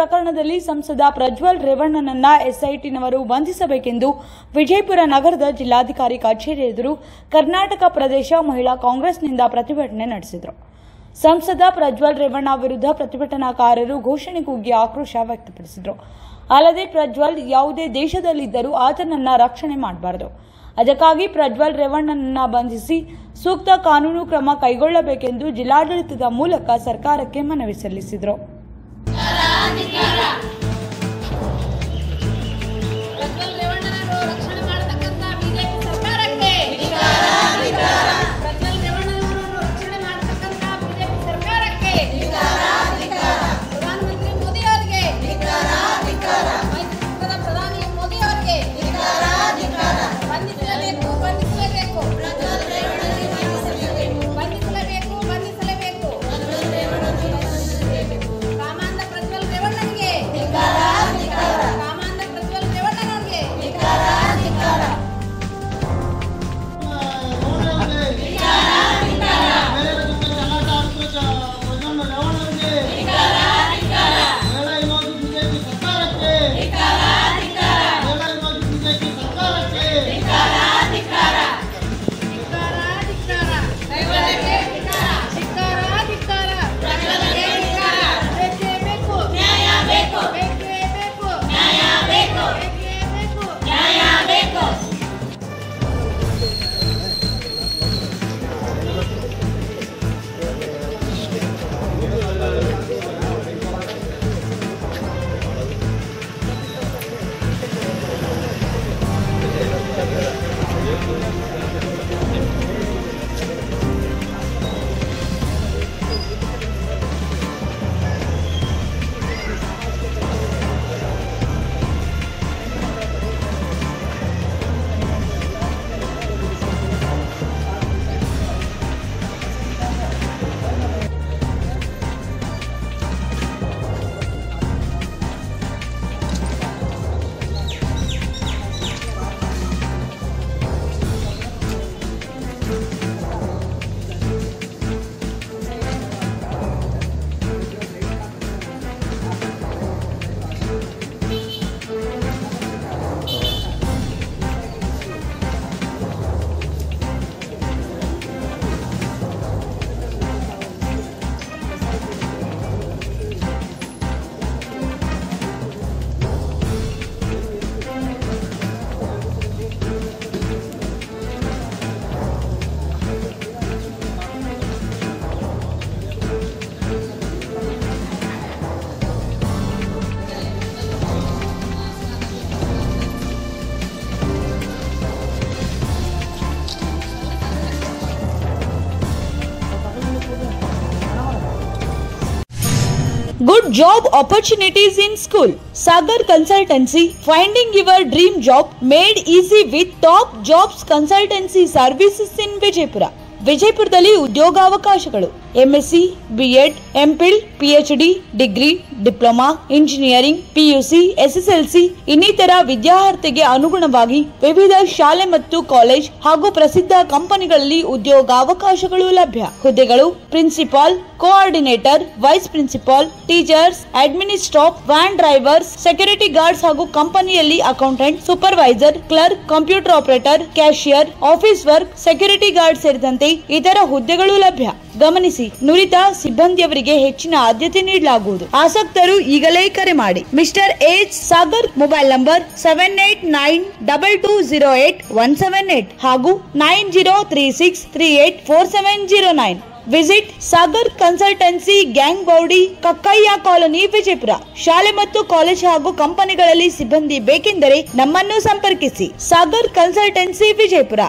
ಪ್ರಕರಣದಲ್ಲಿ ಸಂಸದ ಪ್ರಜ್ವಲ್ ರೇವಣ್ಣನನ್ನ ಎಸ್ಐಟಿನವರು ಬಂಧಿಸಬೇಕೆಂದು ವಿಜಯಪುರ ನಗರದ ಜಿಲ್ಲಾಧಿಕಾರಿ ಕಚೇರಿ ಎದುರು ಕರ್ನಾಟಕ ಪ್ರದೇಶ ಮಹಿಳಾ ಕಾಂಗ್ರೆಸ್ನಿಂದ ಪ್ರತಿಭಟನೆ ನಡೆಸಿದರು. ಸಂಸದ ಪ್ರಜ್ವಲ್ ರೇವಣ್ಣ ವಿರುದ್ಧ ಪ್ರತಿಭಟನಾಕಾರರು ಘೋಷಣೆ ಕೂಗಿ ಆಕ್ರೋಶ ವ್ಯಕ್ತಪಡಿಸಿದರು. ಅಲ್ಲದೆ ಪ್ರಜ್ವಲ್ ಯಾವುದೇ ದೇಶದಲ್ಲಿದ್ದರೂ ಆತನನ್ನ ರಕ್ಷಣೆ ಮಾಡಬಾರದು, ಅದಕ್ಕಾಗಿ ಪ್ರಜ್ವಲ್ ರೇವಣ್ಣನನ್ನ ಬಂಧಿಸಿ ಸೂಕ್ತ ಕಾನೂನು ಕ್ರಮ ಕೈಗೊಳ್ಳಬೇಕೆಂದು ಜಿಲ್ಲಾಡಳಿತದ ಮೂಲಕ ಸರ್ಕಾರಕ್ಕೆ ಮನವಿ ಸಲ್ಲಿಸಿದರು. Good job opportunities in school. Sagar Consultancy, finding your dream job made easy with top jobs consultancy services in Vijaypura. ವಿಜಯಪುರದಲ್ಲಿ ಉದ್ಯೋಗಾವಕಾಶಗಳು MSc, BEd, MPhil, PhD, degree, diploma, engineering, PUC, SSLC ಇನ್ನಿತರ ವಿದ್ಯಾರ್ಥಿಗೆ ಅನುಗುಣವಾಗಿ ವಿವಿಧ ಶಾಲೆ ಮತ್ತು ಕಾಲೇಜ್ ಹಾಗೂ ಪ್ರಸಿದ್ಧ ಕಂಪನಿಗಳಲ್ಲಿ ಉದ್ಯೋಗಾವಕಾಶಗಳು ಲಭ್ಯ. ಹುದ್ದೆಗಳು principal, coordinator, vice principal, teachers, admin staff, van drivers, security guards ಹಾಗೂ ಕಂಪನಿಯಲ್ಲಿ accountant, supervisor, clerk, computer operator, cashier, office work, security guard ಸೇರಿದಂತೆ ಇತರ ಹುದ್ದೆಗಳು ಲಭ್ಯ. ಗಮನಿಸಿ, ನುರಿತ ಸಿಬ್ಬಂದಿಯವರಿಗೆ ಹೆಚ್ಚಿನ ಆದ್ಯತೆ ನೀಡಲಾಗುವುದು. ಆಸಕ್ತರು ಈಗಲೇ ಕರೆ ಮಾಡಿ. Mister H Sagar, mobile number 7892208178 ಹಾಗೂ 9036384709. Visit Sagar consultancy, gang body, Kakkayya colony, Vijayapura. ಶಾಲೆ ಮತ್ತು ಕಾಲೇಜ್ ಹಾಗೂ ಕಂಪನಿಗಳಲ್ಲಿ ಸಿಬ್ಬಂದಿ ಬೇಕೆಂದರೆ ನಮ್ಮನ್ನು ಸಂಪರ್ಕಿಸಿ. ಸಾಗರ್ ಕನ್ಸಲ್ಟೆನ್ಸಿ, ವಿಜಯಪುರ.